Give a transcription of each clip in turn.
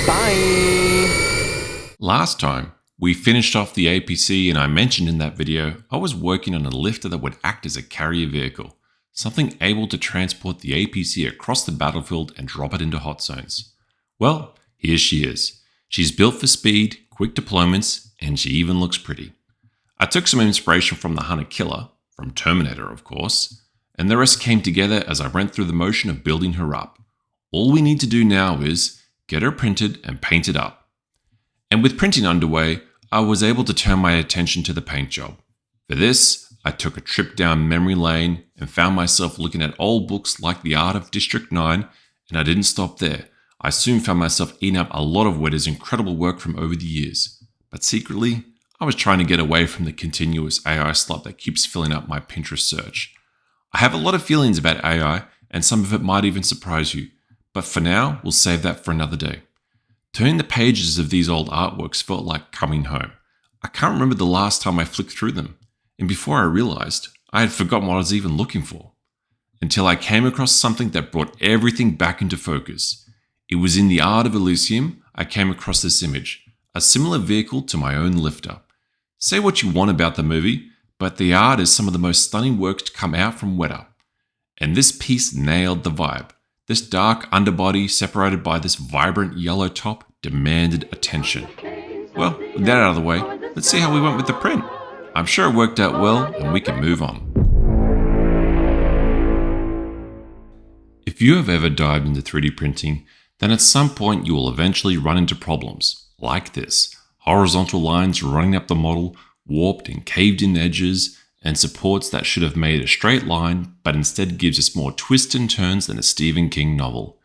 Bye! Last time, we finished off the APC and I mentioned in that video I was working on a lifter that would act as a carrier vehicle, something able to transport the APC across the battlefield and drop it into hot zones. Well, here she is. She's built for speed, quick deployments, and she even looks pretty. I took some inspiration from the Hunter Killer, from Terminator of course, and the rest came together as I went through the motion of building her up. All we need to do now is get her printed and painted up. And with printing underway, I was able to turn my attention to the paint job. For this, I took a trip down memory lane and found myself looking at old books like The Art of District 9, and I didn't stop there. I soon found myself eating up a lot of Weta's incredible work from over the years. But secretly, I was trying to get away from the continuous AI slop that keeps filling up my Pinterest search. I have a lot of feelings about AI, and some of it might even surprise you. But for now, we'll save that for another day. Turning the pages of these old artworks felt like coming home. I can't remember the last time I flicked through them, and before I realized, I had forgotten what I was even looking for. Until I came across something that brought everything back into focus. It was in the Art of Elysium I came across this image, a similar vehicle to my own lifter. Say what you want about the movie, but the art is some of the most stunning works to come out from Weta. And this piece nailed the vibe. This dark underbody separated by this vibrant yellow top demanded attention. Well, with that out of the way, let's see how we went with the print. I'm sure it worked out well and we can move on. If you have ever dived into 3D printing, then at some point you will eventually run into problems like this. Horizontal lines running up the model, warped and caved in edges, and supports that should have made a straight line, but instead gives us more twists and turns than a Stephen King novel.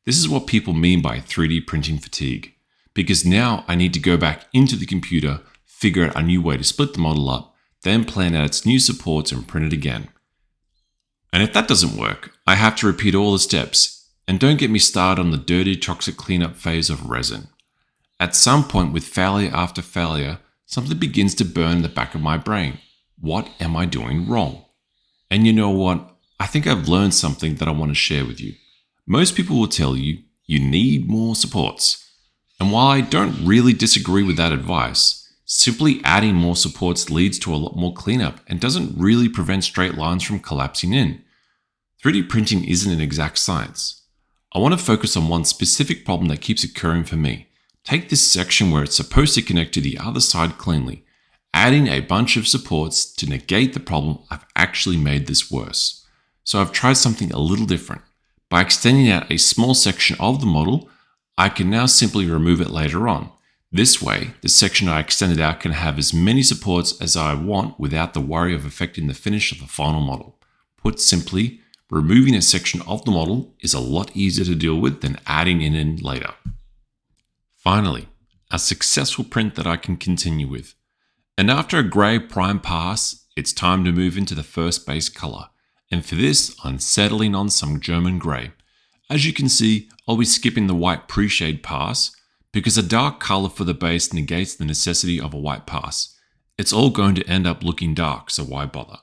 This is what people mean by 3D printing fatigue, because now I need to go back into the computer, figure out a new way to split the model up, then plan out its new supports and print it again. And if that doesn't work, I have to repeat all the steps, and don't get me started on the dirty toxic cleanup phase of resin. At some point with failure after failure, something begins to burn in the back of my brain. What am I doing wrong? And you know what? I think I've learned something that I want to share with you. Most people will tell you, you need more supports. And while I don't really disagree with that advice, simply adding more supports leads to a lot more cleanup and doesn't really prevent straight lines from collapsing in. 3D printing isn't an exact science. I want to focus on one specific problem that keeps occurring for me. Take this section where it's supposed to connect to the other side cleanly. Adding a bunch of supports to negate the problem, I've actually made this worse. So I've tried something a little different. By extending out a small section of the model, I can now simply remove it later on. This way, the section I extended out can have as many supports as I want without the worry of affecting the finish of the final model. Put simply, removing a section of the model is a lot easier to deal with than adding it in later. Finally, a successful print that I can continue with. And after a grey prime pass, it's time to move into the first base colour. And for this, I'm settling on some German grey. As you can see, I'll be skipping the white pre-shade pass because a dark colour for the base negates the necessity of a white pass. It's all going to end up looking dark, so why bother?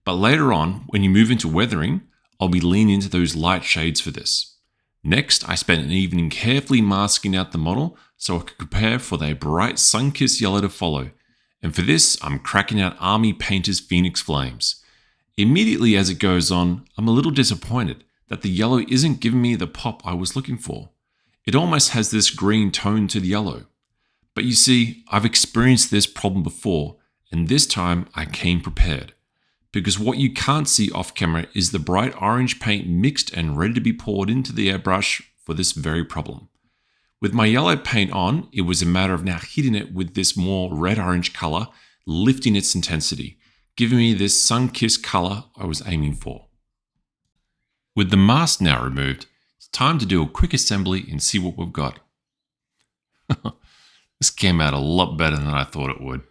But later on, when you move into weathering, I'll be leaning into those light shades for this. Next, I spent an evening carefully masking out the model so I could prepare for the bright sun-kissed yellow to follow. And for this, I'm cracking out Army Painter's Phoenix Flames. Immediately as it goes on, I'm a little disappointed that the yellow isn't giving me the pop I was looking for. It almost has this green tone to the yellow. But you see, I've experienced this problem before, and this time I came prepared. Because what you can't see off camera is the bright orange paint mixed and ready to be poured into the airbrush for this very problem. With my yellow paint on, it was a matter of now hitting it with this more red-orange colour, lifting its intensity, giving me this sun-kissed colour I was aiming for. With the mask now removed, it's time to do a quick assembly and see what we've got. This came out a lot better than I thought it would.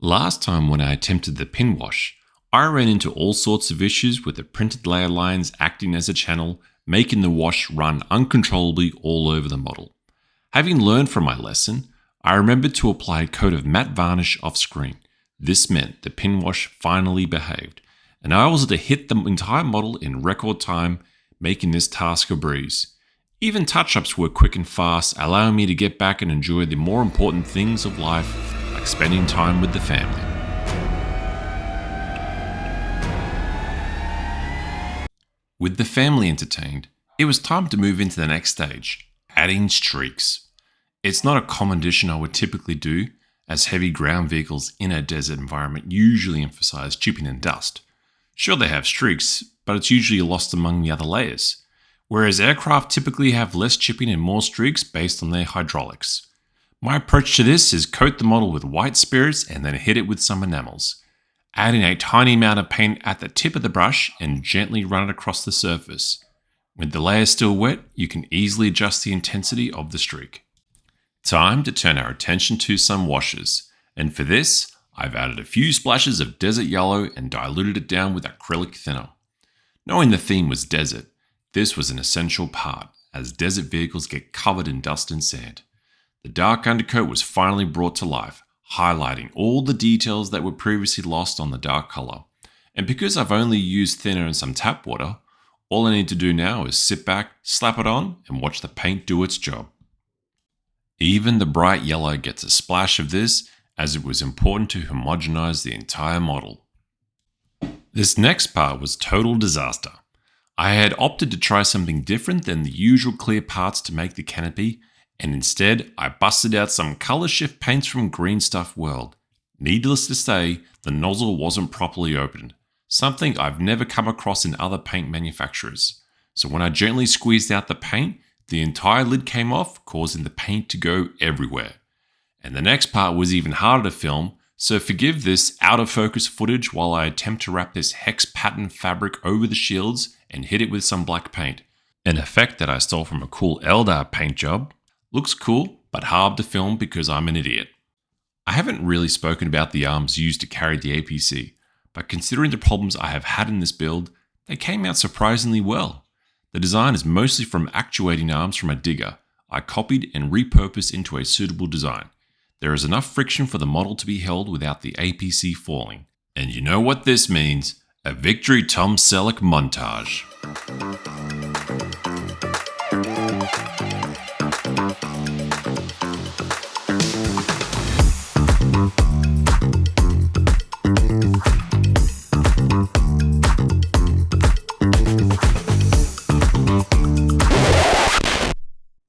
Last time when I attempted the pin wash, I ran into all sorts of issues with the printed layer lines acting as a channel, making the wash run uncontrollably all over the model. Having learned from my lesson, I remembered to apply a coat of matte varnish off screen. This meant the pin wash finally behaved, and I was able to hit the entire model in record time, making this task a breeze. Even touch-ups were quick and fast, allowing me to get back and enjoy the more important things of life, like spending time with the family. With the family entertained, it was time to move into the next stage, adding streaks. It's not a common addition I would typically do, as heavy ground vehicles in a desert environment usually emphasize chipping and dust. Sure, they have streaks, but it's usually lost among the other layers, whereas aircraft typically have less chipping and more streaks based on their hydraulics. My approach to this is coat the model with white spirits and then hit it with some enamels, adding a tiny amount of paint at the tip of the brush and gently run it across the surface. With the layer still wet, you can easily adjust the intensity of the streak. Time to turn our attention to some washes, and for this, I've added a few splashes of desert yellow and diluted it down with acrylic thinner. Knowing the theme was desert, this was an essential part, as desert vehicles get covered in dust and sand. The dark undercoat was finally brought to life, highlighting all the details that were previously lost on the dark color. And because I've only used thinner and some tap water, all I need to do now is sit back, slap it on, and watch the paint do its job. Even the bright yellow gets a splash of this, as it was important to homogenize the entire model. This next part was total disaster. I had opted to try something different than the usual clear parts to make the canopy, and instead I busted out some color shift paints from Green Stuff World. Needless to say, the nozzle wasn't properly opened, something I've never come across in other paint manufacturers. So when I gently squeezed out the paint, the entire lid came off, causing the paint to go everywhere. And the next part was even harder to film, so forgive this out of focus footage while I attempt to wrap this hex pattern fabric over the shields and hit it with some black paint. An effect that I stole from a cool Eldar paint job. Looks cool, but hard to film because I'm an idiot. I haven't really spoken about the arms used to carry the APC, but considering the problems I have had in this build, they came out surprisingly well. The design is mostly from actuating arms from a digger I copied and repurposed into a suitable design. There is enough friction for the model to be held without the APC falling. And you know what this means, a Victory Tom Selleck montage.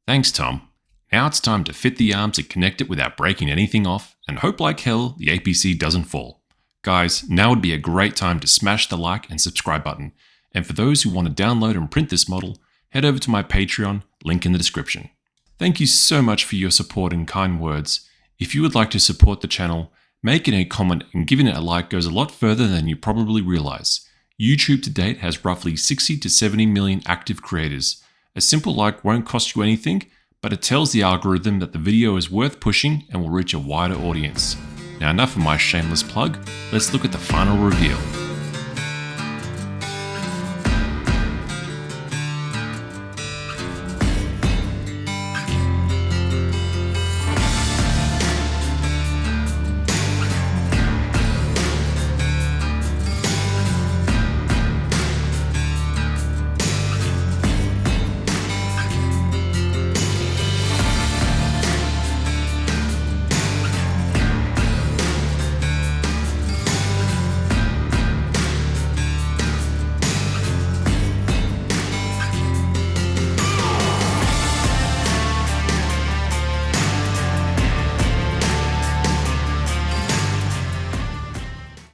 Thanks, Tom. Now it's time to fit the arms and connect it without breaking anything off, and hope like hell the APC doesn't fall. Guys, now would be a great time to smash the like and subscribe button, and for those who want to download and print this model, head over to my Patreon, link in the description. Thank you so much for your support and kind words. If you would like to support the channel, making a comment and giving it a like goes a lot further than you probably realize. YouTube to date has roughly 60 to 70 million active creators. A simple like won't cost you anything, but it tells the algorithm that the video is worth pushing and will reach a wider audience. Now enough of my shameless plug, let's look at the final reveal.